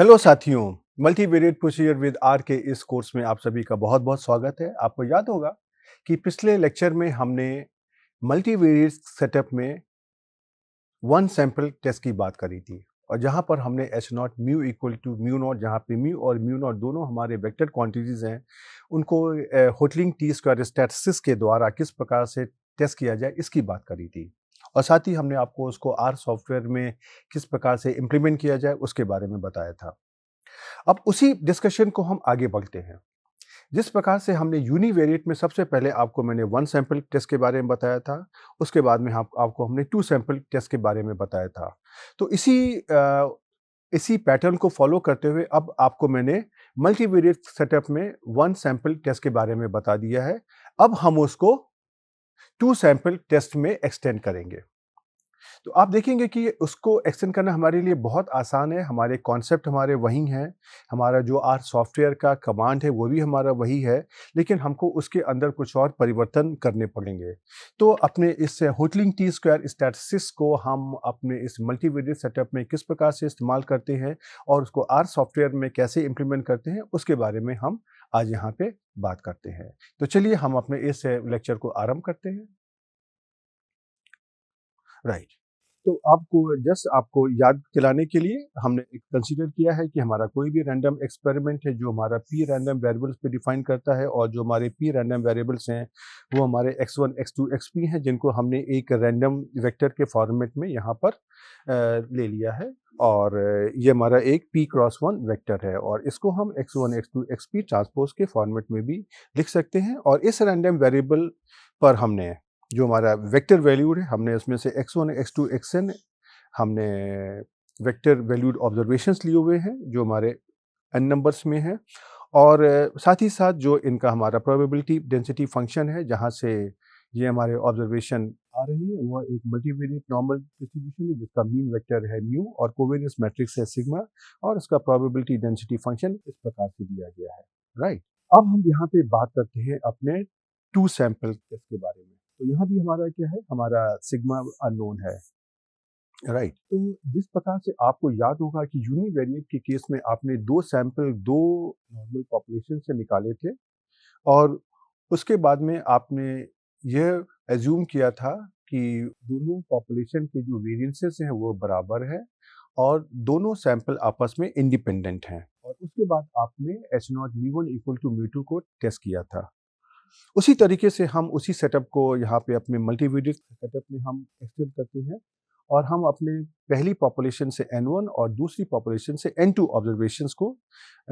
Hello साथियों, multivariate procedure with are के इस कोर्स में आप सभी का बहुत-बहुत स्वागत है। आपको याद होगा कि पिछले लेक्चर में हमने मल्टीवेरिएट सेटअप में वन सैंपल टेस्ट की बात करी थी और जहां पर हमने H not mu equal to mu naught, जहां पे म्यू और म्यू नॉट दोनों हमारे वेक्टर क्वांटिटीज हैं, उनको होटलिंग टी स्क्वायर स्टैटिस्टिक्स के द्वारा किस प्रकार से टेस्ट किया जाए इसकी बात करी थी। और साथ ही हमने आपको उसको आर सॉफ्टवेयर में किस प्रकार से इम्प्लीमेंट किया जाए उसके बारे में बताया था। अब उसी डिस्कशन को हम आगे बढ़ते हैं। जिस प्रकार से हमने यूनिवेरिएट में सबसे पहले आपको मैंने वन सैंपल टेस्ट के बारे में बताया था, उसके बाद में आपको हमने टू सैंपल टेस्ट के बारे में बताया था। तो इसी पैटर्न को फॉलो करते हुए अब आपको मैंने मल्टीवेरिएट सेटअप में वन सैंपल टेस्ट के बारे में बता दिया है। अब हम उसको टू सैंपल टेस्ट में एक्सटेंड करेंगे। तो आप देखेंगे कि उसको एक्सटेंड करना हमारे लिए बहुत आसान है, हमारे कॉन्सेप्ट हमारे वही हैं, हमारा जो आर सॉफ्टवेयर का कमांड है वो भी हमारा वही है, लेकिन हमको उसके अंदर कुछ और परिवर्तन करने पड़ेंगे। तो अपने इस होटलिंग टी स्क्वायर स्टैटिस्टिक्स को हम अपने इस मल्टीवेरिएट सेटअप में किस प्रकार से इस्तेमाल करते हैं और उसको आर सॉफ्टवेयर में कैसे इम्प्लीमेंट करते हैं, उसके बारे में हम आज यहाँ पे बात करते हैं। तो चलिए हम अपने इस लेक्चर को आरंभ करते हैं। राइट। तो आपको याद दिलाने के लिए हमने एक कंसीडर किया है कि हमारा कोई भी रैंडम एक्सपेरिमेंट है जो हमारा पी रैंडम वेरिएबल्स पे डिफाइन करता है, और जो हमारे पी रैंडम वेरिएबल्स हैं वो हमारे x1 x2 xp हैं, जिनको हमने एक रैंडम वेक्टर के फॉर्मेट में यहाँ पर ले लिया है। और ये हमारा एक p क्रॉस 1 वेक्टर है और इसको हम x1 x2 xp ट्रांसपोज के फॉर्मेट में भी लिख सकते हैं। और इस रैंडम वेरिएबल पर हमने जो हमारा वेक्टर वैल्यूड है, हमने उसमें से x1 x2 xn हमने वेक्टर वैल्यूड ऑब्जर्वेशंस लिए हुए हैं जो हमारे n नंबर्स में है। और साथ ही साथ जो इनका हमारा प्रोबेबिलिटी डेंसिटी फंक्शन है, जहाँ से ये हमारे ऑब्जर्वेशन आ रहे हैं, वो एक मल्टीवेरिएट नॉर्मल डिस्ट्रीब्यूशन है जिसका मीन वेक्टर है म्यू और कोवेरियंस मैट्रिक्स है सिग्मा, और इसका प्रोबेबिलिटी डेंसिटी फंक्शन इस प्रकार से दिया गया है। राइट। अब हम यहाँ पे बात करते हैं अपने टू सैंपल टेस्ट के बारे में। तो यहाँ भी हमारा क्या है, हमारा सिग्मा अननोन है। राइट। तो जिस प्रकार से आपको याद होगा कि यूनिवेरिएट के केस में आपने दो सैंपल दो नॉर्मल पॉपुलेशन से निकाले थे, और उसके बाद में आपने यह एज्यूम किया था कि दोनों पॉपुलेशन के जो वेरिएंसेस हैं वो बराबर है और दोनों सैंपल आपस में इंडिपेंडेंट हैं। और उसके बाद आपने H not mu one equal to mu two को टेस्ट किया था। उसी तरीके से हम उसी सेटअप को यहाँ पे अपने मल्टीवेरिएट सेटअप में हम एक्सटेंड करते हैं, और हम अपने पहली पॉपुलेशन से N1 और दूसरी पॉपुलेशन से N2 ऑब्जर्वेशंस को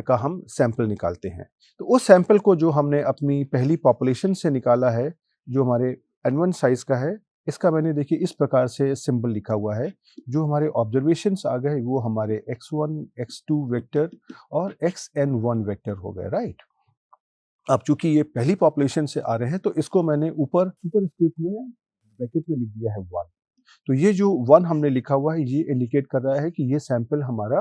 का हम सैंपल निकालते हैं। तो उस सैंपल को जो हमने अपनी पहली पॉपुलेशन से निकाला है, जो हमारे N1 साइज का है, इसका मैंने देखिए इस प्रकार से सिंबल लिखा हुआ है। जो हमारे ऑब्जर्वेशंस आ गए वो हमारे x1 x2 वेक्टर और xn1 वेक्टर हो गए। राइट। अब चूंकि ये पहली पॉपुलेशन से आ रहे हैं तो इसको मैंने ऊपर सुपरस्क्रिप्ट में ब्रैकेट में लिख दिया है 1। तो ये जो 1 हमने लिखा हुआ है ये इंडिकेट कर रहा है कि ये सैंपल हमारा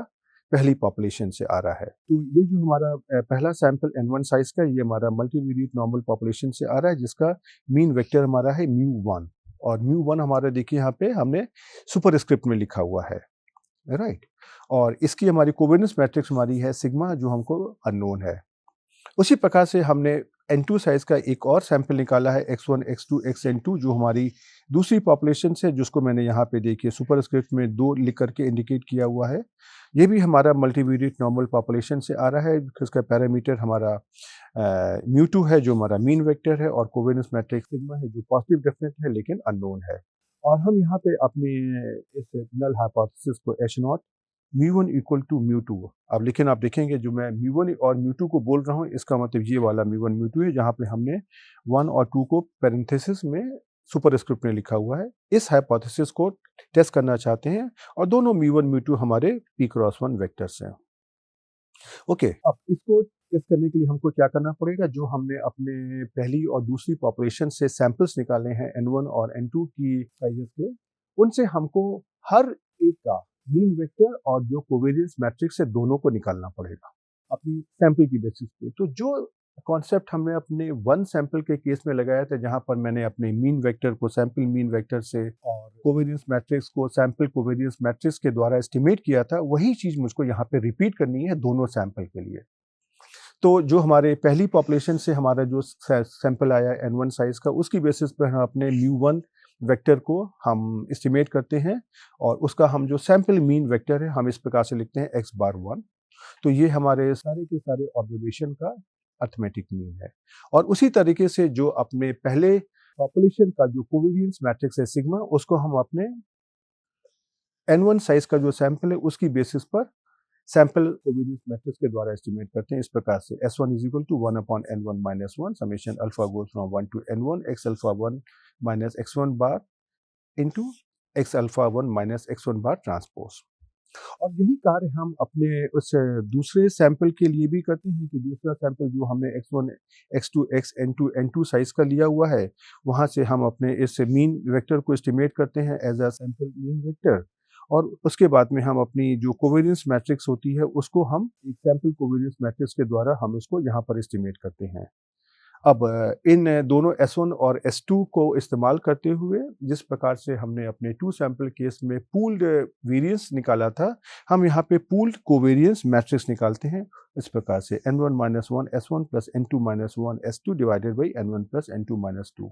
पहली पॉपुलेशन से आ रहा है। तो ये जो हमारा पहला सैंपल N1 साइज का, ये हमारा मल्टीवेरिएट नॉर्मल पॉपुलेशन से आ रहा है, जिसका मीन वेक्टर हमारा है μ1। और μ1 हमारा देखिए यहाँ पे हमने सुपरस्क्रिप्ट में लिखा हुआ है। राइट। और इसकी हमारी कोवेरियंस मैट्रिक्स हमारी है सिग्मा, जो हमको अननोन है। उसी प्रकार से हमने N2 साइज का एक और सैंपल निकाला है x1 x2 xn2, जो हमारी दूसरी पॉपुलेशन से, जिसको मैंने यहाँ पे देखिए सुपरस्क्रिप्ट में 2 लिख करके इंडिकेट किया हुआ है। ये भी हमारा मल्टीवेरिएट नॉर्मल पॉपुलेशन से आ रहा है। इसका पैरामीटर हमारा μ2 है जो हमारा मीन वेक्टर है, और कोवेरियंस मैट्रिक्स सिग्मा है जो पॉजिटिव डेफिनेट है लेकिन अननोन है। और हम यहाँ पे अपने इस नल हाइपोथेसिस को H0 μ1 इक्वल टू μ2। अब लेकिन आप देखेंगे जो मैं μ1 और μ2 को बोल रहा हूँ, इसका मतलब ये वाला μ1 μ2 है, जहाँ पे हमने 1 और 2 को पैरेंथेसिस में सुपरस्क्रिप्ट में लिखा हुआ है। इस हाइपोथेसिस को टेस्ट करना चाहते हैं, और दोनों μ1 μ2 हमारे p क्रॉस 1 वेक्टर्स हैं। ओके। अब इसको टेस्ट करने के लिए हमको क्या करना पड़ेगा, जो हमने अपने पहली और दूसरी पॉपुलेशन से सैंपल्स निकाले हैं N1 और N2 की साइजेस के, उनसे हमको हर एक का मीन वेक्टर और जो कोवेरियंस मैट्रिक्स है दोनों को निकालना पड़ेगा अपनी सैंपल की बेसिस पे। तो जो कॉन्सेप्ट हमने अपने वन सैंपल के केस में लगाया था, जहाँ पर मैंने अपने मीन वेक्टर को सैंपल मीन वेक्टर से और कोवेरियंस मैट्रिक्स को सैंपल कोवेरियंस मैट्रिक्स के द्वारा एस्टिमेट किया था। वही चीज़ मुझको यहाँ पे रिपीट करनी है दोनों सैंपल के लिए। तो जो हमारे पहली पॉपुलेशन से हमारा जो सैंपल आया N1 साइज़ का, उसकी बेसिस पर हम अपने म्यू1 वेक्टर को हम एस्टिमेट करते हैं और उसका हम जो सैंपल मीन वेक्टर है, हम इस प्रकार से लिखते हैं x बार 1। तो ये हमारे सारे के सारे ऑब्जर्वेशन का अर्थमेटिक मीन है। और उसी तरीके से जो अपने पहले पॉपुलेशन का जो कोवेरियंस मैट्रिक्स है सिग्मा, उसको हम अपने N1 साइज़ का जो सैंपल है उसकी बेसिस पर सैंपल कोवेरियंस मैट्रिक्स के द्वारा एस्टिमेट करते हैं इस प्रकार से S1 is equal to 1 upon N1 minus 1 summation alpha goes from 1 to N1 x alpha 1 minus x1 bar into x alpha 1 minus x1 bar transpose. और यही कार्य हम अपने उस दूसरे सैंपल के लिए भी करते हैं कि दूसरा सैंपल जो हमने x1 x2 xn2 n2 size का लिया हुआ है, वहाँ से हम अपने इस मीन वेक्टर को एस्टिमेट करते हैं as a sample mean vector. और उसके बाद में हम अपनी जो कोवेरियंस मैट्रिक्स होती है उसको हम एक सैंपल कोवेरियंस मैट्रिक्स के द्वारा हम इसको यहाँ पर एस्टिमेट करते हैं। अब इन दोनों S1 और S2 को इस्तेमाल करते हुए जिस प्रकार से हमने अपने 2 सैंपल केस में पूल्ड वेरिएंस निकाला था, हम यहाँ पे पूल्ड कोवेरियंस मैट्रिक्स निकालते हैं इस प्रकार से N1 minus 1 S1 plus N2 minus 1 S2 divided by N1 plus N2 minus 2।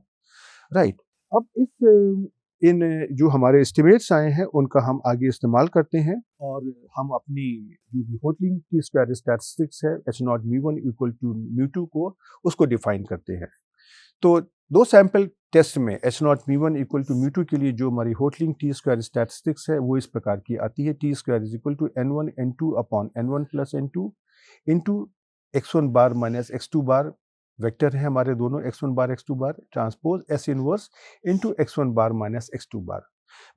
Right. अब इन जो हमारे एस्टिमेट्स आए हैं उनका हम आगे इस्तेमाल करते हैं और हम अपनी जो भी होटलिंग की स्क्वायर स्टैटिस्टिक्स है H0 μ1 इक्वल टू μ2 को उसको डिफाइन करते हैं। तो दो सैंपल टेस्ट में H0 μ1 इक्वल टू μ2 के लिए जो हमारी होटलिंग टी स्क्वायर स्टैटिस्टिक्स है वो इस प्रकार की आती है। T square is equal to N1 N2 upon N1 plus N2 into x1 bar minus x2 bar, vector है हमारे दोनों x1 bar x2 bar transpose S inverse into x1 bar minus x2 bar.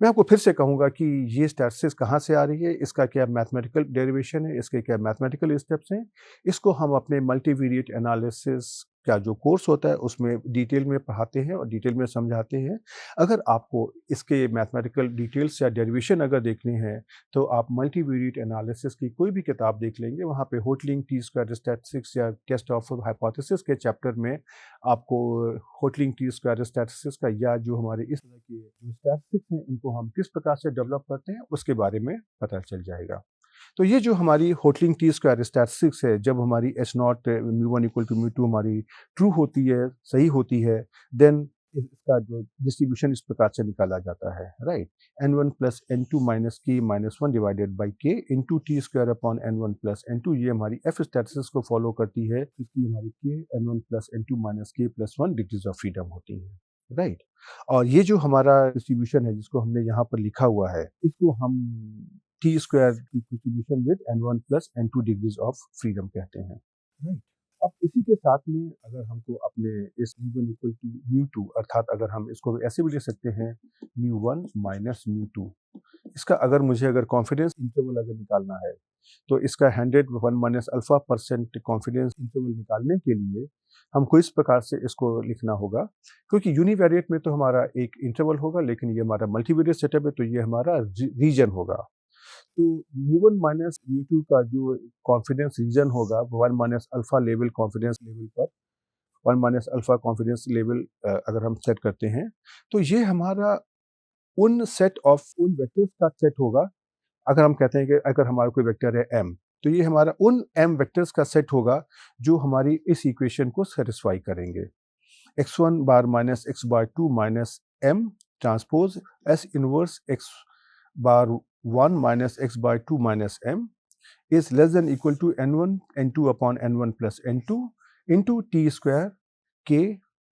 मैं आपको फिर से कहूँगा कि ये स्टैटिस्टिक्स कहाँ से आ रही है, इसका क्या मैथमेटिकल डेरिवेशन है, इसके क्या मैथमेटिकल स्टेप्स हैं, इसको हम अपने मल्टीवेरिएट एनालिसिस का जो कोर्स होता है उसमें डिटेल में पढ़ाते हैं और डिटेल में समझाते हैं। अगर आपको इसके मैथमेटिकल डिटेल्स या डेरिवेशन अगर देखने हैं तो आप मल्टीवेरिएट एनालिसिस की कोई भी किताब देख लेंगे, वहाँ पे होटलिंग टी स्क्वायर स्टैटिस्टिक्स या टेस्ट ऑफ हाइपोथेसिस के चैप्टर में आपको होटलिंग टी स्क्वायर स्टैटिस्टिक्स का या जो हमारे इस तरह के जो स्टैटिस्टिक्स हैं इनको हम किस प्रकार से डेवलप करते हैं उसके बारे में पता चल जाएगा। तो ये जो हमारी होटलिंग टी स्क्वायर स्टैटिस्टिक्स है, जब हमारी H0 μ1 इक्वल टू μ2 हमारी ट्रू होती है, सही होती है, देन इसका जो डिस्ट्रीब्यूशन इस प्रकार से निकाला जाता है। Right. N1 plus N2 minus k minus 1 divided by k into T square upon N1 plus N2, ये हमारी F स्टैटिस्टिक्स को फॉलो करती है, इसकी हमारी k N1 plus N2 minus k plus 1 degrees of freedom होती है। राइट। और ये जो हमारा डिस्ट्रीब्यूशन है जिसको हमने यहाँ पर लिखा हुआ है, इसको हम टी स्क्वायर की distribution with N1 plus N2 degrees of freedom कहते हैं। राइट। अब इसी के साथ में अगर हमको अपने इस μ1 इक्वल टू μ2, अर्थात अगर हम इसको ऐसे भी लिख सकते हैं μ1 माइनस μ2, इसका अगर कॉन्फिडेंस इंटरवल अगर निकालना है तो इसका 101 माइनस अल्फा % कॉन्फिडेंस इंटरवल निकालने के लिए हमको इस प्रकार से इसको लिखना होगा, क्योंकि यूनिवेरिएट में तो हमारा एक इंटरवल होगा, लेकिन ये हमारा मल्टीवेरिएट सेटअप है तो ये हमारा रीजन होगा। तो μ1 माइनस μ2 का जो कॉन्फिडेंस रीजन होगा 1 minus alpha level confidence level पर 1 माइनस अल्फा कॉन्फिडेंस लेवल अगर हम सेट करते हैं तो ये हमारा उन वेक्टर्स का सेट होगा। अगर हम कहते हैं कि अगर हमारा कोई वेक्टर है m, तो ये हमारा उन m वेक्टर्स का सेट होगा जो हमारी इस इक्वेशन को सेटिस्फाई करेंगे। x1 bar minus x bar 2 minus m transpose S inverse x bar 1 minus x by 2 minus m is less than equal to n1 n2 upon n1 plus n2 into t square k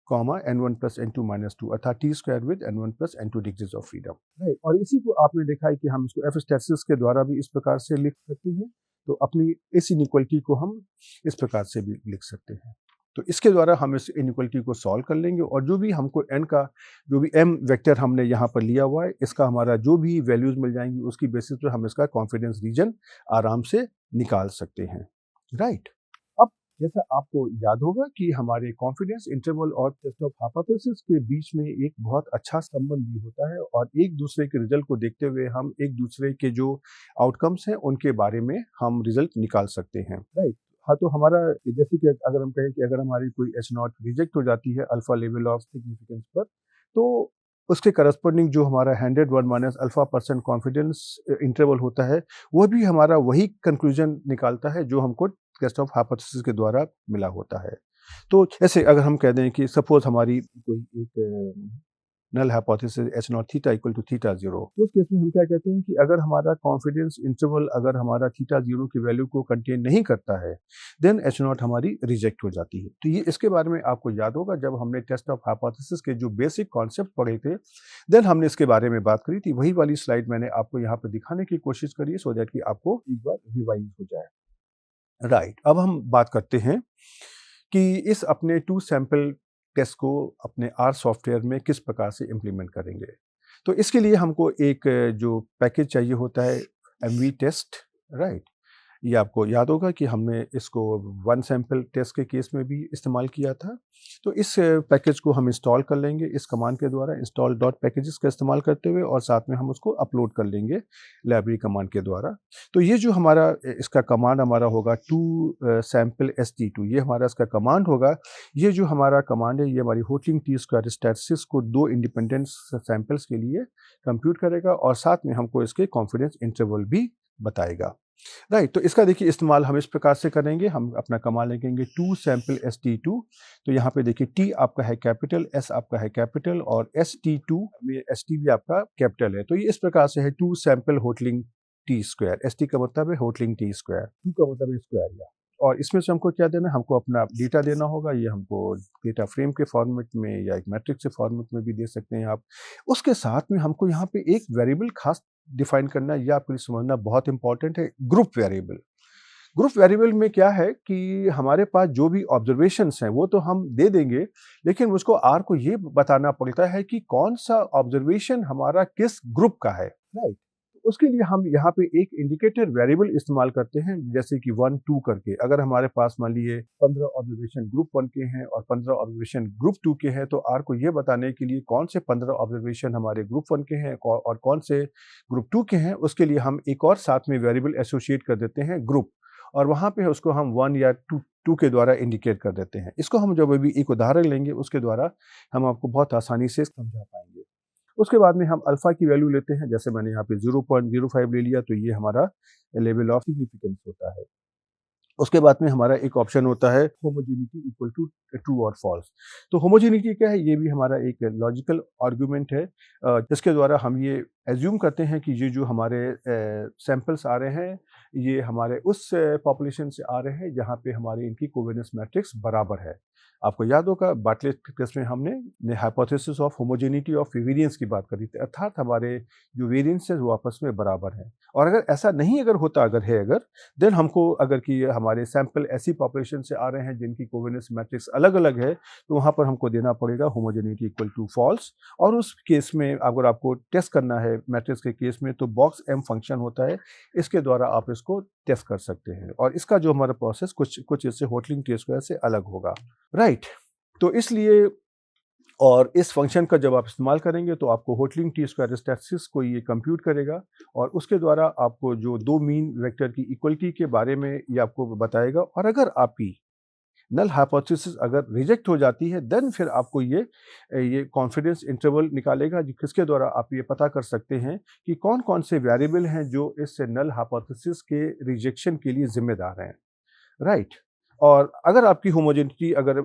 comma n1 plus n2 minus 2, अर्थात t square with n1 plus n2 degrees of freedom। Right. और इसी को आपने देखा है कि हम इसको F स्टैटिस्टिक्स के द्वारा भी इस प्रकार से लिख सकते हैं, तो अपनी इस इनइक्वलिटी को हम इस प्रकार से भी लिख सकते हैं। तो इसके द्वारा हम इस इनइक्वलिटी को सॉल्व कर लेंगे और जो भी हमको n का जो भी m वेक्टर हमने यहाँ पर लिया हुआ है, इसका हमारा जो भी वैल्यूज मिल जाएंगी उसकी बेसिस पर हम इसका कॉन्फिडेंस रीजन आराम से निकाल सकते हैं। राइट। अब जैसा आपको याद होगा कि हमारे कॉन्फिडेंस इंटरवल और टेस्ट ऑफ हाइपोथेसिस के बीच में एक बहुत अच्छा संबंध भी होता है और एक दूसरे के रिजल्ट को देखते हुए हम एक दूसरे के जो आउटकम्स हैं उनके बारे में हम रिजल्ट निकाल सकते हैं। राइट। हाँ, तो हमारा जैसे कि अगर हम कहें कि अगर हमारी कोई एच नॉट रिजेक्ट हो जाती है अल्फा लेवल ऑफ सिग्निफिकेंस पर, तो उसके करस्पॉन्डिंग जो हमारा 101 minus alpha percent confidence interval होता है, वो भी हमारा वही कंक्लूजन निकालता है जो हमको टेस्ट ऑफ हाइपोथेसिस के द्वारा मिला होता है। तो ऐसे अगर हम कह दें कि सपोज हमारी कोई एक null hypothesis H naught theta equal to theta zero, तो उस केस में हम क्या कहते हैं कि अगर हमारा कॉन्फिडेंस इंटरवल अगर हमारा थीटा जीरो की वैल्यू को कंटेन नहीं करता है, देन एच नॉट हमारी रिजेक्ट हो जाती है। तो ये इसके बारे में आपको याद होगा जब हमने टेस्ट ऑफ हाइपोथेसिस के जो बेसिक कॉन्सेप्ट पढ़े थे, देन हमने इसके बारे में बात करी थी। वही वाली स्लाइड मैंने आपको यहाँ पे दिखाने की कोशिश करी है सो दैट कि आपको एक बार रिवाइज हो जाए। राइट, अब हम बात करते हैं कि इस अपने टू सैंपल टेस्ट को अपने आर सॉफ्टवेयर में किस प्रकार से इम्प्लीमेंट करेंगे। तो इसके लिए हमको एक जो पैकेज चाहिए होता है एमवी टेस्ट, राइट। ये आपको याद होगा कि हमने इसको वन सैंपल टेस्ट के केस में भी इस्तेमाल किया था। तो इस पैकेज को हम इंस्टॉल कर लेंगे इस कमांड के द्वारा, इंस्टॉल डॉट पैकेजेस का इस्तेमाल करते हुए, और साथ में हम उसको अपलोड कर लेंगे लाइब्रेरी कमांड के द्वारा। तो ये जो हमारा इसका कमांड हमारा होगा टू सैंपल st2, ये हमारा इसका कमांड होगा। ये जो हमारा कमांड है ये हमारी होटलिंग टी स्क्वायर स्टैटिस्टिक्स को दो इंडिपेंडेंट सैंपल्स के लिए कंप्यूट करेगा और साथ में हमको इसके कॉन्फिडेंस इंटरवल भी बताएगा। राइट, तो इसका देखिए इस्तेमाल हम इस प्रकार से करेंगे। हम अपना कमांड लिखेंगे टू सैंपल st2। तो यहाँ पे देखिए टी आपका है कैपिटल, एस आपका है कैपिटल और st2 में st भी आपका कैपिटल है। तो ये इस प्रकार से है two sample Hotelling T square. st का मतलब है होटलिंग टी स्क्वायर, टू का मतलब है स्क्वायर या। और इसमें से हमको क्या देना है, हमको अपना डेटा देना होगा। ये हमको डेटा फ्रेम के फॉर्मेट में या एक मैट्रिक्स के फॉर्मेट में भी दे सकते हैं आप। उसके साथ में हमको यहाँ पे एक वेरिएबल खास डिफाइन करना, ये आपके लिए समझना बहुत इंपॉर्टेंट है, ग्रुप वेरिएबल। ग्रुप वेरिएबल में क्या है कि हमारे पास जो भी ऑब्जर्वेशंस हैं वो तो हम दे देंगे, लेकिन उसको आर को ये बताना पड़ता है कि कौन सा ऑब्जर्वेशन हमारा किस ग्रुप का है, राइट। उसके लिए हम यहाँ पे एक इंडिकेटर वेरिएबल इस्तेमाल करते हैं, जैसे कि 1 2 करके। अगर हमारे पास मान लीजिए 15 ऑब्जर्वेशन ग्रुप 1 के हैं और 15 ऑब्जर्वेशन ग्रुप 2 के हैं, तो आर को ये बताने के लिए कौन से 15 ऑब्जर्वेशन हमारे ग्रुप 1 के हैं और कौन से ग्रुप 2 के हैं, उसके लिए हम एक और साथ में वेरिएबल एसोसिएट कर देते हैं ग्रुप, और वहाँ पे उसको हम 1 या 2 के द्वारा इंडिकेट कर देते हैं। इसको हम जब अभी एक उदाहरण लेंगे उसके द्वारा हम आपको बहुत आसानी से समझा पाएंगे। उसके बाद में हम अल्फा की वैल्यू लेते हैं, जैसे मैंने यहाँ पे 0.05 ले लिया, तो ये हमारा लेवल ऑफ सिग्निफिकेंस होता है। उसके बाद में हमारा एक ऑप्शन होता है होमोजेनिटी इक्वल टू ट्रू और फॉल्स। तो होमोजेनिटी क्या है, ये भी हमारा एक लॉजिकल आर्गुमेंट है, जिसके द्वारा हम ये एज्यूम करते हैं कि ये जो हमारे सैंपल्स आ रहे हैं ये हमारे उस पॉपुलेशन से आ रहे हैं जहाँ पे हमारी इनकी कोवेलेंस मैट्रिक्स बराबर है। आपको याद होगा बार्टलेट टेस्ट में हमने hypothesis of homogeneity of variance की बात करी थी, अर्थात हमारे जो वेरिएंस है वो आपस में बराबर हैं। और अगर ऐसा नहीं अगर होता अगर देन हमको अगर कि हमारे सैंपल ऐसी पॉपुलेशन से आ रहे हैं जिनकी कोवेलेंस मैट्रिक्स अलग-अलग है, तो वहाँ पर हमको देना पड़ेगा होमोजेनिटी इक्वल टू फॉल्स। और उस केस में अगर आपको टेस्ट करना है मैट्रिक्स के केस में, तो बॉक्स एम फंक्शन होता है, इसके द्वारा आप इसको टेस्ट कर सकते हैं। और इसका जो हमारा प्रोसेस कुछ इससे होटलिंग टी स्क्वायर से अलग होगा, राइट। तो इसलिए और इस फंक्शन का जब आप इस्तेमाल करेंगे तो आपको होटलिंग टी स्क्वायर स्टैटिस्टिक्स को ये कंप्यूट करेगा और उसके द्वारा आपको जो दो मीन वेक्टर की इक्वलिटी के बारे में ये आपको बताएगा। और अगर आपकी नल हाइपोथेसिस अगर रिजेक्ट हो जाती है, देन फिर आपको ये कॉन्फिडेंस इंटरवल निकालेगा, जिसके द्वारा आप ये पता कर सकते हैं कि कौन कौन से वेरिएबल हैं जो इस नल हाइपोथेसिस के रिजेक्शन के लिए जिम्मेदार हैं, राइट। और अगर आपकी होमोजेनिटी अगर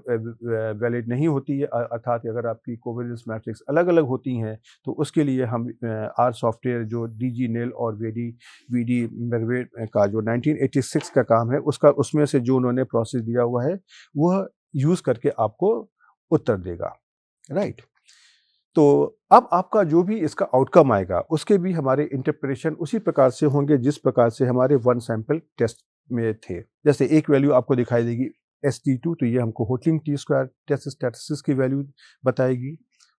वैलिड नहीं होती है, अर्थात अगर आपकी कोवेलेंस मैट्रिक्स अलग-अलग होती हैं, तो उसके लिए हम आर सॉफ्टवेयर जो डीजी नेल और वीडी मेरवे का जो 1986 का काम है, उसमें से जो उन्होंने प्रोसेस दिया हुआ है वह यूज़ करके आपको उत्तर देगा, राइट। तो अब आपका जो भी इसका आउटकम आएगा उसके भी हमारे इंटरप्रिटेशन उसी प्रकार से होंगे जिस प्रकार से हमारे वन सैंपल टेस्ट में थे। जैसे एक वैल्यू आपको दिखाई देगी st2, तो ये हमको Hotelling T square test statistics की वैल्यू बताएगी।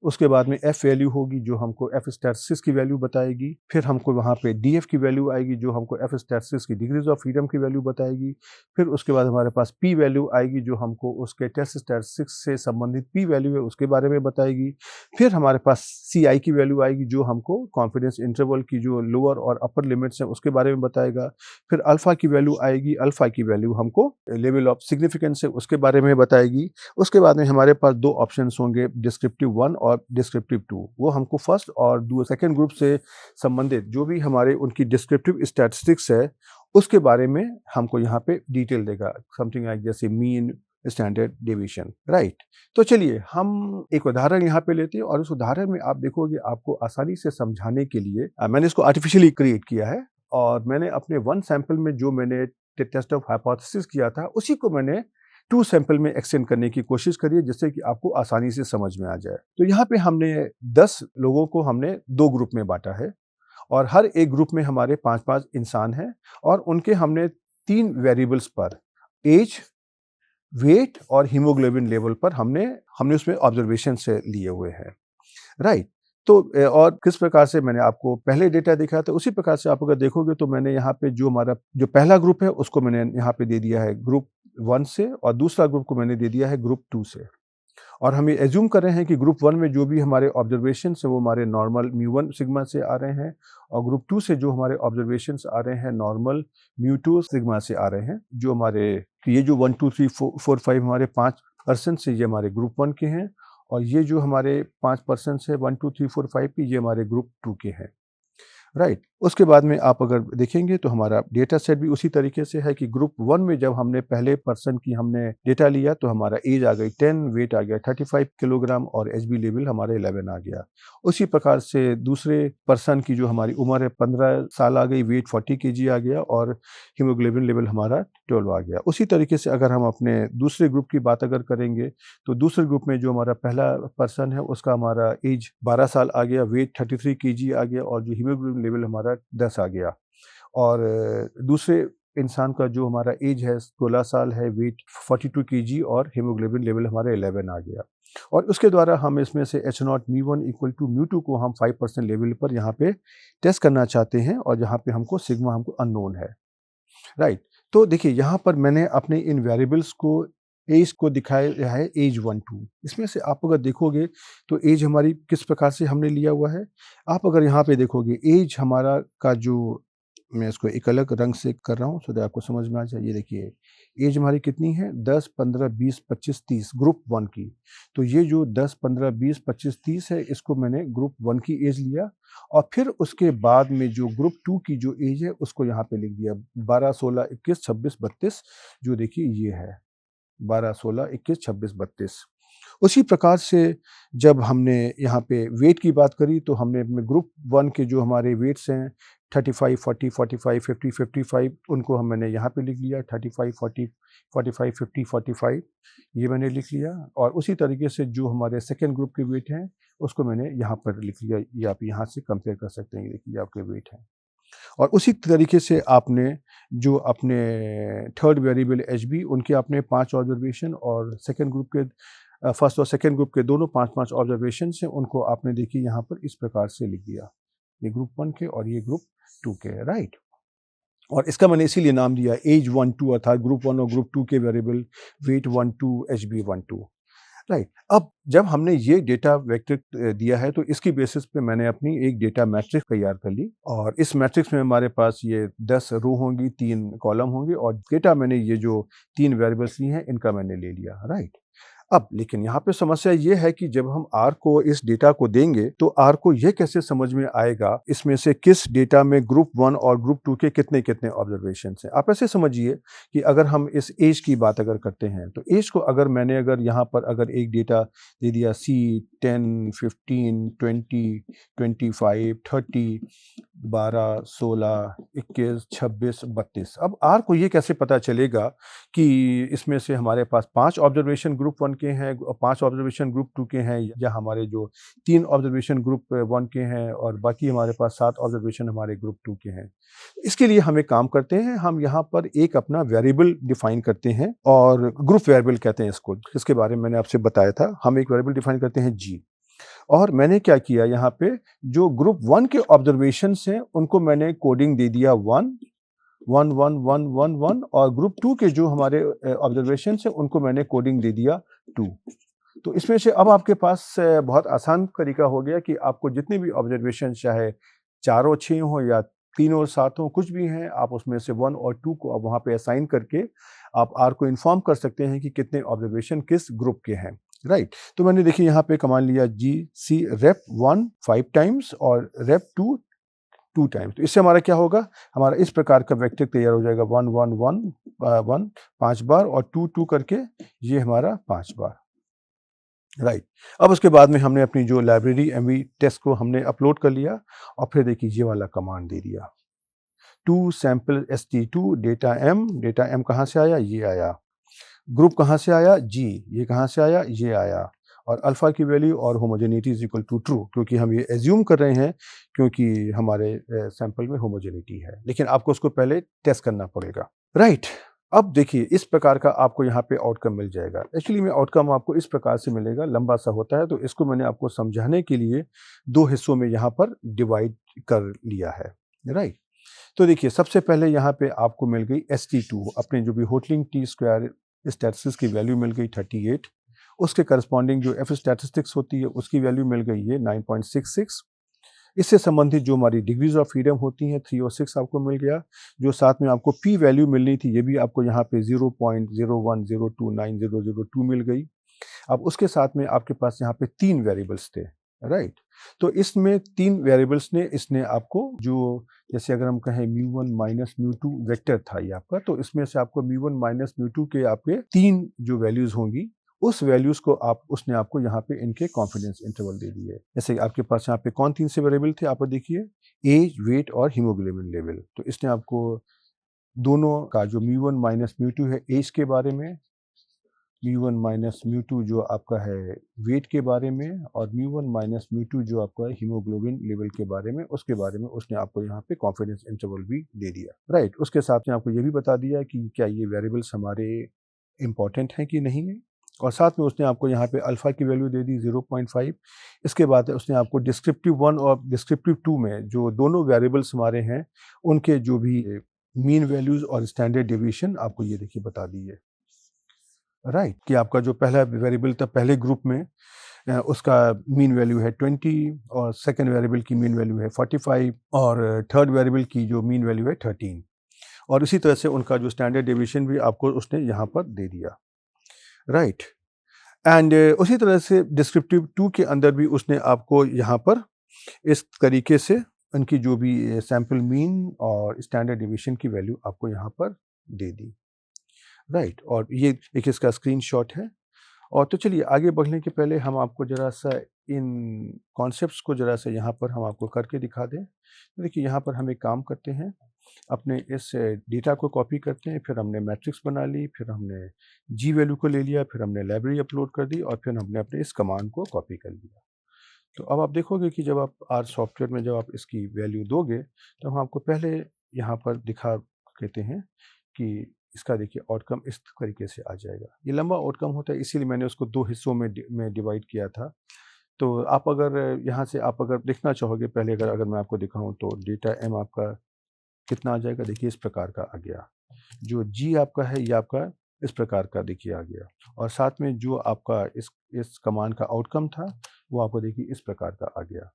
उसके बाद में एफ वैल्यू होगी जो हमको एफ स्टार 6 की वैल्यू बताएगी। फिर हमको वहाँ पे डी एफ की वैल्यू आएगी जो हमको एफ स्टार 6 की डिग्रीज ऑफ फ्रीडम की वैल्यू बताएगी। फिर उसके बाद हमारे पास पी वैल्यू आएगी जो हमको उसके टेस्ट स्टार 6 से संबंधित पी वैल्यू है उसके बारे में बताएगी। फिर हमारे पास सी आई की वैल्यू आएगी जो हमको कॉन्फिडेंस इंटरवल की जो लोअर और अपर लिमिट्स हैं उसके बारे में बताएगा। फिर अल्फा की वैल्यू आएगी, अल्फा की वैल्यू हमको लेवल ऑफ सिग्निफिकेंस है उसके बारे में बताएगी। उसके बाद में हमारे पास दो ऑप्शंस होंगे, डिस्क्रिप्टिव 1 और डिस्क्रिप्टिव 2। वो हमको फर्स्ट और सेकंड ग्रुप से संबंधित जो भी हमारे उनकी डिस्क्रिप्टिव स्टैटिस्टिक्स है उसके बारे में हमको यहाँ पे डिटेल देगा, समथिंग लाइक जैसे मीन, स्टैंडर्ड डेविएशन, राइट। तो चलिए हम एक उदाहरण यहाँ पे लेते हैं और उस उदाहरण में आप देखोगे आपको आसानी से समझाने के लिए मैंने इसको आर्टिफिशियली क्रिएट किया है और मैंने अपने 1 सैंपल में जो मैंने टेस्ट ऑफ हाइपोथेसिस किया था उसी को मैंने 2 सैंपल में एक्सटेंड करने की कोशिश करी है जिससे कि आपको आसानी से समझ में आ जाए। तो यहाँ पे हमने 10 लोगों को हमने 2 ग्रुप में बांटा है और हर एक ग्रुप में हमारे 5-5 इंसान हैं और उनके हमने 3 वेरिएबल्स पर एज, वेट और हीमोग्लोबिन लेवल पर हमने उसमें ऑब्जर्वेशन से लिए हुए हैं, राइट। तो और किस प्रकार से मैंने आपको पहले डेटा दिखाया था उसी प्रकार से आप अगर देखोगे तो मैंने यहाँ पे जो हमारा जो पहला ग्रुप है उसको मैंने यहाँ पे दे दिया है ग्रुप 1 से और दूसरा ग्रुप को मैंने दे दिया है ग्रुप 2 से। और हम ये एज्यूम कर रहे हैं कि ग्रुप 1 में जो भी हमारे ऑब्जर्वेशन है वो हमारे नॉर्मल म्यू 1 सिग्मा से आ रहे हैं और ग्रुप 2 से जो हमारे ऑब्जर्वेशन आ रहे हैं नॉर्मल म्यू 2 सिग्मा से आ रहे हैं। जो हमारे ये जो 1 2 3 4 5 हमारे 5% से ये हमारे ग्रुप 1 के हैं और ये जो हमारे 5% है 1 2 3 4 5 की ये हमारे ग्रुप 2 के हैं, राइट। उसके बाद में आप अगर देखेंगे तो हमारा डेटा सेट भी उसी तरीके से है कि ग्रुप 1 में जब हमने पहले पर्सन की हमने डेटा लिया तो हमारा एज आ गई 10, वेट आ गया 35 किलोग्राम और एचबी लेवल हमारा 11 आ गया। उसी प्रकार से दूसरे पर्सन की जो हमारी उम्र है 15 साल आ गई, वेट 40 केजी आ गया और हीमोग्लोबिन लेवल हमारा 12 आ गया। उसी तरीके से अगर हम अपने दूसरे ग्रुप की बात अगर करेंगे तो दूसरे ग्रुप में जो हमारा पहला पर्सन है उसका हमारा एज 12 साल आ गया, वेट 33 केजी आ गया और जो हीमोग्लोबिन लेवल हमारा 10 आ गया। और दूसरे इंसान का जो हमारा एज है 16 साल है, वेट 42 केजी और हीमोग्लोबिन लेवल हमारा 11 आ गया। और उसके द्वारा हम इसमें से H0 μ1 इक्वल टू μ2 को हम 5% लेवल पर यहाँ पे टेस्ट करना चाहते हैं और जहाँ पे हमको सिग्मा हमको अननोन है, राइट। तो देखिए यहाँ पर मैंने अपने इन वेरिएबल्स को एज को दिखाया है एज 1 2। इसमें से आप अगर देखोगे तो एज हमारी किस प्रकार से हमने लिया हुआ है। आप अगर यहाँ पे देखोगे एज हमारा का जो मैं इसको एक अलग रंग से कर रहा हूँ सो दैट आपको समझ में आ जाए। ये देखिए एज हमारी कितनी है 10 15 20 25 30 ग्रुप 1 की। तो ये जो 10 15 20 25 30 है इसको मैंने ग्रुप 1 की एज लिया और फिर उसके बाद में जो ग्रुप 2 की जो एज है उसको यहाँ पे लिख दिया 12 16 21 26 32। जो देखिए ये है 12 16 21 26 32। उसी प्रकार से जब हमने यहाँ पे वेट की बात करी तो हमने अपने ग्रुप 1 के जो हमारे वेट्स हैं 35 40 45 50 55 उनको मैंने यहाँ पे लिख लिया 35 40 45 50 45 ये मैंने लिख लिया। और उसी तरीके से जो हमारे सेकेंड ग्रुप के वेट हैं उसको मैंने यहाँ पर लिख लिया। ये आप यहाँ से कंपेयर कर सकते हैं, देखिए आपके वेट हैं। और उसी तरीके से आपने जो अपने थर्ड वेरिएबल एचबी उनके आपने 5 ऑब्जर्वेशन और सेकेंड ग्रुप के फर्स्ट और सेकेंड ग्रुप के दोनों 5-5 ऑब्जर्वेशन से उनको आपने देखिए यहाँ पर इस प्रकार से लिख दिया, ये ग्रुप 1 के और ये ग्रुप 2 के, राइट। और इसका मैंने इसीलिए नाम दिया एज 1 2 अर्थात ग्रुप 1 और ग्रुप 2 के वेरिएबल वेट 1 2 एचबी 1 2, राइट। अब जब हमने ये डेटा वेक्टर दिया है तो इसकी बेसिस पे मैंने अपनी एक डेटा मैट्रिक्स तैयार कर ली और इस मैट्रिक्स में हमारे पास ये 10 रो होंगी, 3 कॉलम होंगे और डेटा मैंने ये जो 3 वेरिएबल्स ली हैं इनका मैंने ले लिया, राइट। अब लेकिन यहाँ पे समस्या ये है कि जब हम R को इस डेटा को देंगे तो R को ये कैसे समझ में आएगा इसमें से किस डेटा में ग्रुप 1 और ग्रुप 2 के कितने कितने ऑब्जर्वेशन हैं। आप ऐसे समझिए कि अगर हम इस एज की बात अगर करते हैं तो एज को अगर मैंने अगर यहाँ पर अगर एक डेटा दे दिया C 10 15 20 25 30 12 16 21 26 32। अब R को ये कैसे पता चलेगा कि इसमें से हमारे पास 5 ऑब्जर्वेशन ग्रुप 1 के हैं, 5 ऑब्जर्वेशन ग्रुप 2 के हैं या हमारे जो 3 ऑब्जर्वेशन ग्रुप 1 के हैं और बाकी हमारे पास 7 ऑब्जर्वेशन हमारे ग्रुप 2 के हैं। इसके लिए हम एक काम करते हैं, हम यहाँ पर एक अपना वेरिएबल डिफाइन करते हैं और ग्रुप वेरिएबल कहते हैं इसको, जिसके बारे में मैंने आपसे बताया था। हम एक वेरिएबल डिफाइन करते हैं G और मैंने क्या किया यहाँ पे, जो ग्रुप 1 के ऑब्जर्वेशंस हैं उनको मैंने कोडिंग दे दिया 1 1 1 1 1 1, और ग्रुप 2 के जो हमारे ऑब्जर्वेशंस हैं उनको मैंने कोडिंग दे दिया 2। तो इसमें से अब आपके पास बहुत आसान तरीका हो गया कि आपको जितने भी ऑब्जर्वेशन, चाहे 4 और 6 हो या 3 और 7 हो, कुछ भी हैं, आप उसमें से 1 और 2 को अब वहाँ पे असाइन करके आप आर को इन्फॉर्म कर सकते हैं कि कितने ऑब्जर्वेशन किस ग्रुप के हैं, राइट। तो मैंने देखिए यहाँ पे कमांड लिया GC rep 1 5 टाइम्स और rep 2 2 टाइम्स। तो इससे हमारा क्या होगा, हमारा इस प्रकार का वेक्टर तैयार हो जाएगा 1 1 1 1 5 बार और 2 2 करके ये हमारा 5 बार, राइट। अब उसके बाद में हमने अपनी जो लाइब्रेरी एमवी टेस्ट को हमने अपलोड कर लिया और फिर देखिए ये वाला कमांड दे दिया, to sample st2 data m कहाँ से आया, ये आया। ग्रुप कहाँ से आया, g, ये कहाँ से आया, ये आया। और अल्फा की वैल्यू और homogeneity is equal to true, क्योंकि हम ये एज्यूम कर रहे हैं क्योंकि हमारे सैंपल में होमोजेनिटी है, लेकिन आपको उसको पहले टेस्ट करना पड़ेगा, राइट। अब देखिए इस प्रकार का आपको यहाँ पे आउटकम मिल जाएगा। एक्चुअली में आउटकम आपको इस प्रकार से मिलेगा, लंबा सा होता है, तो इसको मैंने आपको समझाने के लिए 2 हिस्सों में यहाँ पर डिवाइड कर लिया है, राइट। तो देखिए सबसे पहले यहाँ पे आपको मिल गई st2, अपने जो भी होटलिंग टी स्क्वायर स्टैटिस्टिक्स की वैल्यू मिल गई 38। उसके करस्पॉन्डिंग जो एफ स्टैटिस्टिक्स होती है उसकी वैल्यू मिल गई है 9.66। इससे संबंधित जो हमारी डिग्रीज ऑफ फ्रीडम होती हैं 3 और 6 आपको मिल गया। जो साथ में आपको पी वैल्यू मिलनी थी ये भी आपको यहाँ पे 0.010290002 मिल गई। अब उसके साथ में आपके पास यहाँ पे 3 वेरिएबल्स थे, राइट। तो इसमें 3 वेरिएबल्स ने इसने आपको जो, जैसे अगर हम कहें μ1 माइनस μ2 वेक्टर था ये आपका, तो इसमें से आपको μ1 माइनस μ2 के आपके 3 जो वैल्यूज होंगी उस वैल्यूज को उसने आपको यहाँ पे इनके कॉन्फिडेंस इंटरवल दे दिए। जैसे आपके पास यहाँ पे कौन 3 से वेरिएबल थे, आप देखिए एज, वेट और हीमोग्लोबिन लेवल। तो इसने आपको दोनों का जो μ1 माइनस μ2 है एज के बारे में, μ1 माइनस μ2 जो आपका है वेट के बारे में, और μ1 माइनस μ2 जो आपका है हीमोग्लोबिन लेवल के बारे में, उसके बारे में उसने आपको यहाँ पे कॉन्फिडेंस इंटरवल भी दे दिया, राइट। उसके साथ में आपको ये भी बता दिया कि क्या ये वेरिएबल्स हमारे इंपॉर्टेंट हैं कि नहीं है, और साथ में उसने आपको यहाँ पे अल्फा की वैल्यू दे दी 0.5। इसके बाद उसने आपको डिस्क्रिप्टिव 1 और डिस्क्रिप्टिव 2 में जो दोनों वेरिएबल्स हमारे हैं उनके जो भी मीन वैल्यूज और स्टैंडर्ड डेविएशन आपको ये देखिए बता दी है, राइट। कि आपका जो पहला वेरिएबल था पहले ग्रुप में उसका मीन वैल्यू है 20, और सेकंड वेरिएबल की मीन वैल्यू है 45, और थर्ड वेरिएबल की जो मीन वैल्यू है 13। और इसी तरह से उनका जो स्टैंडर्ड डेविएशन भी आपको उसने यहाँ पर दे दिया, राइट। एंड उसी तरह से डिस्क्रिप्टिव 2 के अंदर भी उसने आपको यहाँ पर इस तरीके से उनकी जो भी सैंपल मीन और स्टैंडर्ड डेविएशन की वैल्यू आपको यहाँ पर दे दी, राइट। और ये एक इसका स्क्रीनशॉट है। और तो चलिए आगे बढ़ने के पहले हम आपको ज़रा सा इन कॉन्सेप्ट्स को ज़रा सा यहाँ पर हम आपको करके दिखा दें। तो देखिए यहाँ पर हम एक काम करते हैं, अपने इस डेटा को कॉपी करते हैं, फिर हमने मैट्रिक्स बना ली, फिर हमने जी वैल्यू को ले लिया, फिर हमने लाइब्रेरी अपलोड कर दी, और फिर हमने अपने इस कमांड को कॉपी कर लिया। तो अब आप देखोगे कि जब आप आर सॉफ्टवेयर में जब आप इसकी वैल्यू दोगे तो हम आपको पहले यहाँ पर दिखा देते हैं कि इसका देखिए आउटकम इस तरीके से आ जाएगा। ये लंबा आउटकम होता है, इसीलिए मैंने उसको 2 हिस्सों में डिवाइड किया था। तो आप अगर यहाँ से आप अगर देखना चाहोगे पहले, अगर मैं आपको दिखाऊँ तो डेटा एम आपका कितना आ जाएगा, देखिए इस प्रकार का आ गया। जो जी आपका है ये आपका इस प्रकार का देखिए आ गया, और साथ में जो आपका इस कमांड का आउटकम था वो आपको देखिए इस प्रकार का आ गया।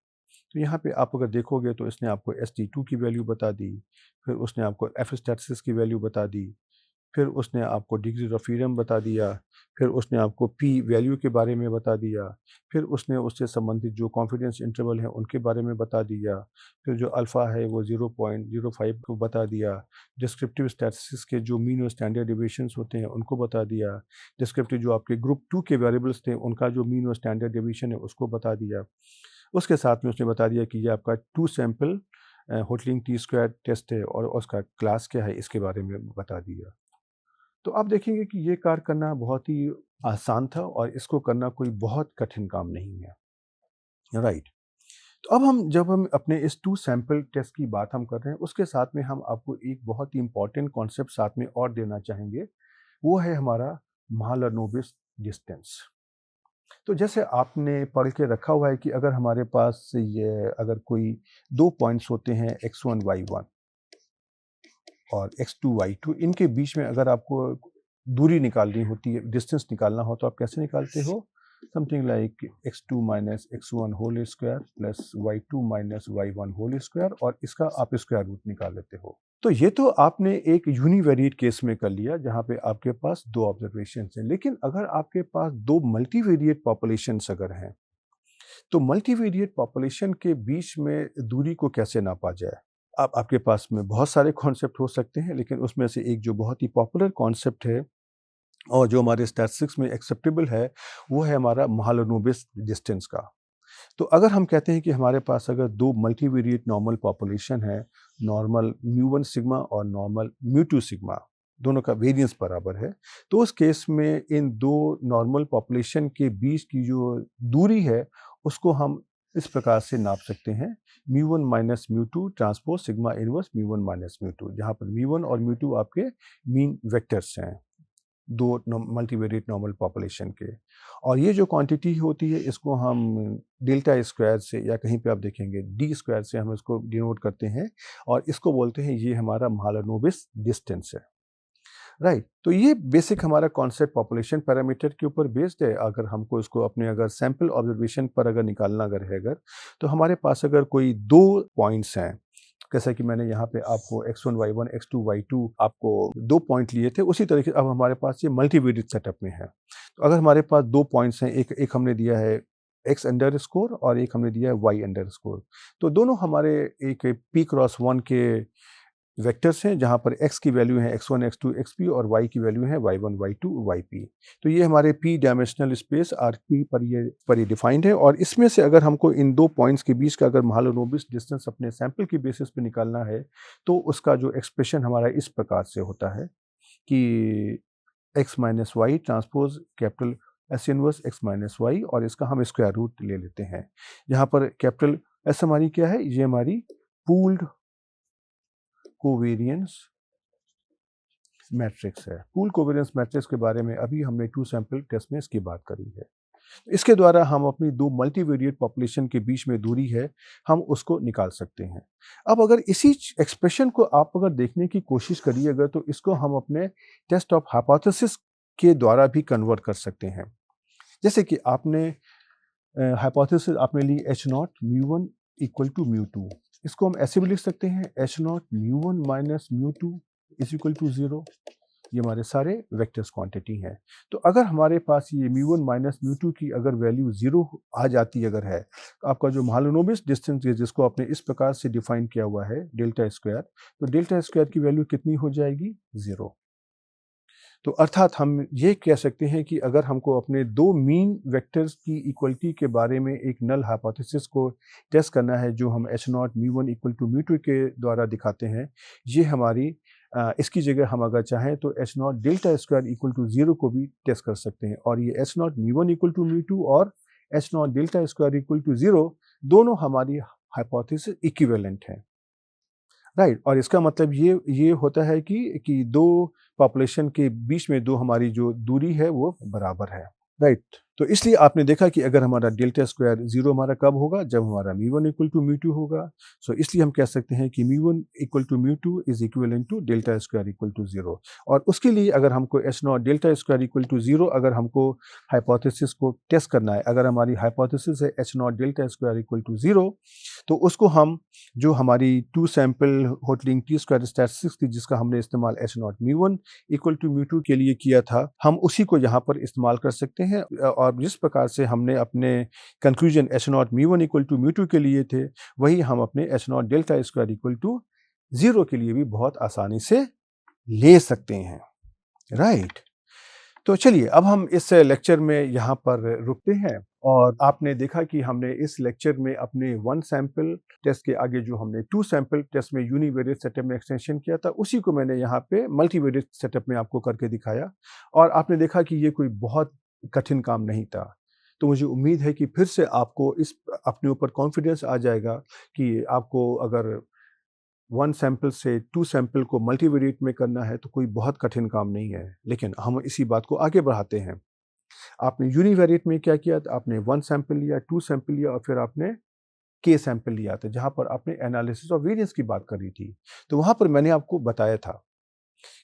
तो यहाँ पे आप अगर देखोगे तो इसने आपको st2 की वैल्यू बता दी, फिर उसने आपको एफ स्टैटिस्टिक्स की वैल्यू बता दी, फिर उसने आपको डिग्री ऑफ फ्रीडम बता दिया, फिर उसने आपको पी वैल्यू के बारे में बता दिया, फिर उसने उससे संबंधित जो कॉन्फिडेंस इंटरवल है उनके बारे में बता दिया, फिर जो अल्फ़ा है वो 0.05 को बता दिया, डिस्क्रिप्टिव स्टैटिस्टिक्स के जो मीन और स्टैंडर्ड डेविएशंस होते हैं उनको बता दिया, डिस्क्रिप्टिव जो आपके ग्रुप 2 के वेरिएबल्स थे उनका जो मीन और स्टैंडर्ड डेविएशन है उसको बता दिया। उसके साथ में उसने बता दिया कि ये आपका 2 sample Hotelling T square test है और उसका क्लास क्या है इसके बारे में बता दिया। तो आप देखेंगे कि ये कार्य करना बहुत ही आसान था और इसको करना कोई बहुत कठिन काम नहीं है, राइट। तो अब जब हम अपने इस 2 सैंपल टेस्ट की बात हम कर रहे हैं उसके साथ में हम आपको एक बहुत ही इम्पॉर्टेंट कॉन्सेप्ट साथ में और देना चाहेंगे, वो है हमारा महालनोबिस डिस्टेंस। तो जैसे आपने पढ़ के रखा हुआ है कि अगर हमारे पास ये अगर कोई 2 पॉइंट्स होते हैं x1 y1 और x2 y2, इनके बीच में अगर आपको दूरी निकालनी होती है, डिस्टेंस निकालना हो, तो आप कैसे निकालते हो? Something like x2 minus x1 whole square plus y2 minus y1 whole square, और इसका आप स्क्वायर रूट निकाल लेते हो। तो ये तो आपने एक यूनिवेरिएट केस में कर लिया जहाँ पे आपके पास 2 ऑब्जर्वेशंस हैं। लेकिन अगर आपके पास 2 मल्टीवेरिएट पॉपुलेशंस अगर हैं, तो मल्टीवेरिएट पॉपुलेशन के बीच में दूरी को कैसे नापा जाए? आपके पास में बहुत सारे कॉन्सेप्ट हो सकते हैं, लेकिन उसमें से एक जो बहुत ही पॉपुलर कॉन्सेप्ट है और जो हमारे स्टैटिस्टिक्स में एक्सेप्टेबल है, वो है हमारा महालनोबिस डिस्टेंस का। तो अगर हम कहते हैं कि हमारे पास अगर 2 मल्टीवेरिएट नॉर्मल पॉपुलेशन है, नॉर्मल म्यू1 सिग्मा और नॉर्मल म्यू2 सिग्मा, दोनों का वेरिएंस बराबर है, तो उस केस में इन 2 नॉर्मल पॉपुलेशन के बीच की जो दूरी है, उसको हम इस प्रकार से नाप सकते हैं, mu one minus mu two transpose sigma inverse mu one minus mu two, जहाँ पर म्यू1 और म्यू2 आपके मीन वेक्टर्स हैं, 2 मल्टीवेरिएट नॉर्मल पॉपुलेशन के। और ये जो क्वांटिटी होती है, इसको हम डेल्टा स्क्वायर से, या कहीं पे आप देखेंगे डी स्क्वायर से हम इसको डिनोट करते हैं, और इसको बोलते हैं ये हमारा महालनोबिस डिस्टेंस है। राइट, तो ये बेसिक हमारा कॉन्सेप्ट पॉपुलेशन पैरामीटर के ऊपर बेस्ड है। अगर हमको इसको अपने अगर सैंपल ऑब्जर्वेशन पर अगर निकालना अगर है अगर, तो हमारे पास अगर कोई 2 पॉइंट्स हैं, जैसा कि मैंने यहाँ पे आपको x1 y1 x2 y2 आपको 2 पॉइंट लिए थे, उसी तरीके से अब हमारे पास ये मल्टीवेरिएट सेटअप में है। तो अगर हमारे पास 2 पॉइंट्स हैं, एक हमने दिया है x अंडरस्कोर और एक हमने दिया है y अंडरस्कोर, तो दोनों हमारे एक p क्रॉस 1 के वेक्टर्स हैं, जहाँ पर x की वैल्यू है x1 x2 xp और y की वैल्यू है y1 y2 yp। तो ये हमारे p डायमेंशनल स्पेस rp पर ये डिफाइंड है, और इसमें से अगर हमको इन 2 पॉइंट्स के बीच का अगर महालनोबिस डिस्टेंस अपने सैंपल की बेसिस पे निकालना है, तो उसका जो एक्सप्रेशन हमारा इस प्रकार से होता है कि x minus Y transpose capital S inverse x minus Y, और इसका हम स्क्वायर रूट ले लेते हैं। यहाँ पर कैपिटल एस हमारी क्या है? ये हमारी पूल्ड कोवेरियंस मैट्रिक्स है। पूल कोवेरियंस मैट्रिक्स के बारे में अभी हमने 2 सैंपल टेस्ट में इसकी बात करी है। इसके द्वारा हम अपनी 2 मल्टीवेरिएट पॉपुलेशन के बीच में दूरी है, हम उसको निकाल सकते हैं। अब अगर इसी एक्सप्रेशन को आप अगर देखने की कोशिश करिए अगर, तो इसको हम अपने टेस्ट ऑफ हाइपोथेसिस के द्वारा भी कन्वर्ट कर सकते हैं। जैसे कि आपने हाइपोथेसिस आपने ली H0 म्यू1 इक्वल टू म्यू2, इसको हम ऐसे भी लिख सकते हैं H0 mu one minus mu two is equal to 0। ये हमारे सारे वेक्टर्स क्वांटिटी हैं। तो अगर हमारे पास ये म्यू1 माइनस म्यू2 की अगर वैल्यू 0 आ जाती अगर है, तो आपका जो महालनोबिस डिस्टेंस है, जिसको आपने इस प्रकार से डिफाइन किया हुआ है डेल्टा स्क्वायर, तो डेल्टा स्क्वायर की वैल्यू कितनी हो जाएगी? 0। तो अर्थात हम ये कह सकते हैं कि अगर हमको अपने 2 मीन वेक्टर्स की इक्वलिटी के बारे में एक नल हाइपोथेसिस को टेस्ट करना है, जो हम H0 म्यू1 इक्वल टू म्यू2 के द्वारा दिखाते हैं, ये हमारी इसकी जगह हम अगर चाहें तो H0 delta square equal to 0 को भी टेस्ट कर सकते हैं, और ये H0 म्यू1 इक्वल टू म्यू2 और H0 delta square equal to 0 दोनों हमारी हाइपोथेसिस इक्विवेलेंट हैं। राइट, और इसका मतलब ये होता है कि 2 पॉपुलेशन के बीच में 2 हमारी जो दूरी है वो बराबर है। राइट, तो इसलिए आपने देखा कि अगर हमारा डेल्टा स्क्वायर 0 हमारा कब होगा? जब हमारा म्यू1 इक्वल टू म्यू2 होगा। सो इसलिए हम कह सकते हैं कि mu one equal to mu two is equivalent to delta square equal to 0, और उसके लिए अगर हमको H0 delta square equal to 0 अगर हमको हाइपोथेसिस को टेस्ट करना है, अगर हमारी हाइपोथेसिस है H0 delta square equal to 0, तो उसको हम जो हमारी 2 sample Hotelling T square statistics थी, जिसका हमने इस्तेमाल H0 म्यू1 इक्वल टू म्यू2 के लिए किया था, हम उसी को यहाँ पर इस्तेमाल कर सकते हैं। और जिस प्रकार से हमने अपने कंक्लूजन H0 म्यू1 इक्वल टू म्यू2 के लिए थे, वही हम अपने H0 delta square equal to 0 के लिए भी बहुत आसानी से ले सकते हैं। राइट, तो चलिए अब हम इस लेक्चर में यहाँ पर रुकते हैं, और आपने देखा कि हमने इस लेक्चर में अपने 1 सैंपल टेस्ट के आगे जो हमने 2 सैंपल टेस्ट में यूनिवेरिएट सेटअप में एक्सटेंशन किया था, उसी को मैंने यहाँ पे मल्टीवेरिएट सेटअप में आपको करके दिखाया, और आपने देखा कि ये कोई बहुत कठिन काम नहीं था। तो मुझे उम्मीद है कि फिर से आपको इस अपने ऊपर कॉन्फिडेंस आ जाएगा कि आपको अगर 1 सैंपल से 2 सैंपल को मल्टीवेरिएट में करना है, तो कोई बहुत कठिन काम नहीं है। लेकिन हम इसी बात को आगे बढ़ाते हैं। आपने यूनिवेरिएट में क्या किया? आपने 1 सैंपल लिया, 2 सैंपल लिया और फिर आपने के सैंपल लिया था, जहाँ पर आपने एनालिसिस ऑफ वेरिएंस की बात करी थी। तो वहाँ पर मैंने आपको बताया था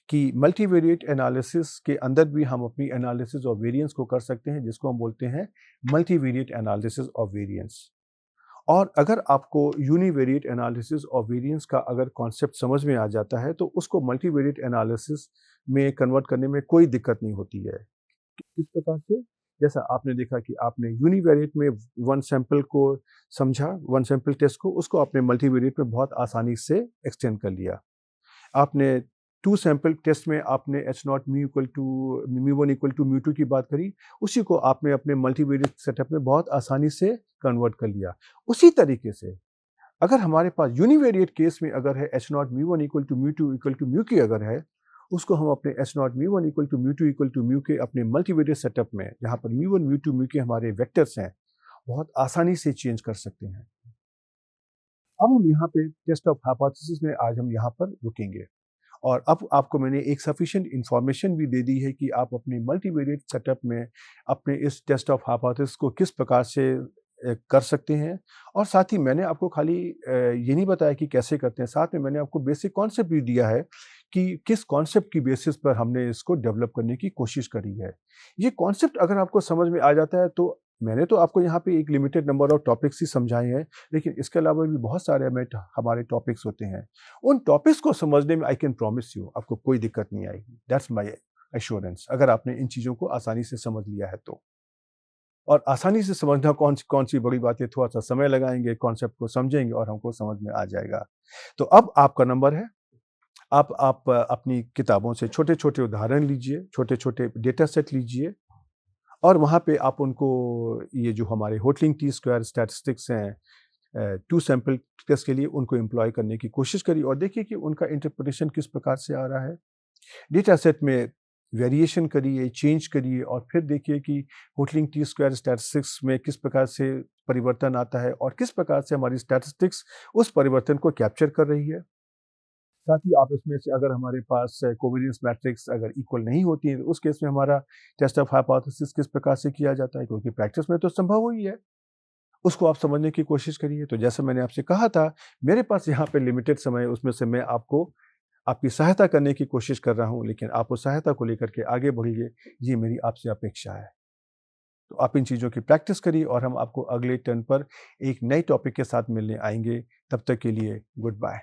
कि मल्टीवेरिएट एनालिसिस के अंदर भी हम अपनी एनालिसिस ऑफ वेरिएंस को कर सकते हैं, जिसको हम बोलते हैं मल्टीवेरिएट एनालिसिस ऑफ वेरिएंस। और अगर आपको यूनिवेरिएट एनालिसिस ऑफ वेरिएंस का अगर कॉन्सेप्ट समझ में आ जाता है, तो उसको मल्टीवेरिएट एनालिसिस में कन्वर्ट करने में कोई दिक्कत नहीं होती है। किस प्रकार से? जैसा आपने देखा कि आपने यूनिवेरिएट में 1 सैंपल को समझा, 1 सैंपल टेस्ट को, उसको आपने मल्टीवेरिएट में बहुत आसानी से एक्सटेंड कर लिया। आपने 2 सैंपल टेस्ट में आपने H not mu equal to mu one equal to mu two की बात करी, उसी को आपने अपने मल्टीवेरिएट सेटअप में बहुत आसानी से कन्वर्ट कर लिया। उसी तरीके से अगर हमारे पास यूनिवेरिएट केस में अगर है H not mu one equal to mu two equal to mu की अगर है, उसको हम अपने H not mu one equal to mu two equal to mu के अपने मल्टीवेरिएट सेटअप में, जहाँ पर म्यू1 म्यू2 म्यू के हमारे वेक्टर्स हैं, बहुत आसानी से चेंज कर सकते हैं। अब हम यहाँ पे टेस्ट ऑफ हाइपोथेसिस में आज हम यहाँ पर रुकेंगे। और अब आपको मैंने एक सफिशिएंट इन्फॉर्मेशन भी दे दी है कि आप अपने मल्टीवेरिएट सेटअप में अपने इस टेस्ट ऑफ हाइपोथेसिस को किस प्रकार से कर सकते हैं। और साथ ही मैंने आपको खाली ये नहीं बताया कि कैसे करते हैं, साथ में मैंने आपको बेसिक कॉन्सेप्ट भी दिया है कि किस कॉन्सेप्ट की बेसिस पर हमने इसको डेवलप करने की कोशिश करी है। ये कॉन्सेप्ट अगर आपको समझ में आ जाता है, तो मैंने तो आपको यहाँ पे एक लिमिटेड नंबर ऑफ टॉपिक्स ही समझाए हैं, लेकिन इसके अलावा भी बहुत सारे हमारे टॉपिक्स होते हैं। उन टॉपिक्स को समझने में आई कैन प्रॉमिस यू आपको कोई दिक्कत नहीं आएगी। दैट्स माय एश्योरेंस, अगर आपने इन चीज़ों को आसानी से समझ लिया है तो। और आसानी से समझना कौन सी बड़ी बात है, थोड़ा-सा समय लगाएँगे, कॉन्सेप्ट को समझेंगे और हमको समझ में आ जाएगा। तो अब आपका नंबर है, आप अपनी किताबों से छोटे-छोटे उदाहरण लीजिए, छोटे-छोटे डेटा सेट लीजिए और वहाँ पे आप उनको ये जो हमारे होटलिंग टी स्क्वायर स्टैटिस्टिक्स हैं 2 सैंपल टेस्ट के लिए उनको एम्प्लॉय करने की कोशिश करिए और देखिए कि उनका इंटरप्रिटेशन किस प्रकार से आ रहा है। डेटा सेट में वेरिएशन करिए, चेंज करिए और फिर देखिए कि होटलिंग टी स्क्वायर स्टैटिस्टिक्स में किस प्रकार से परिवर्तन आता है और किस प्रकार से हमारी स्टैटिस्टिक्स उस परिवर्तन को कैप्चर कर रही है। साथ ही आप इसमें से अगर हमारे पास कोवेरिएंस मैट्रिक्स अगर इक्वल नहीं होती है, तो उस केस में हमारा टेस्ट ऑफ हाइपोथेसिस किस प्रकार से किया जाता है, क्योंकि प्रैक्टिस में तो संभव ही है। उसको आप समझने की कोशिश करिए। तो जैसे मैंने आपसे कहा था, मेरे पास यहाँ पे लिमिटेड समय है, उसमें से मैं आपको आपकी सहायता करने की कोशिश कर रहा हूँ, लेकिन आप उस सहायता को लेकर के आगे बढ़िए, ये मेरी आपसे अपेक्षा है। तो आप इन चीज़ों की प्रैक्टिस करिए और हम आपको अगले टर्न पर एक नए टॉपिक के साथ मिलने आएँगे। तब तक के लिए गुड बाय।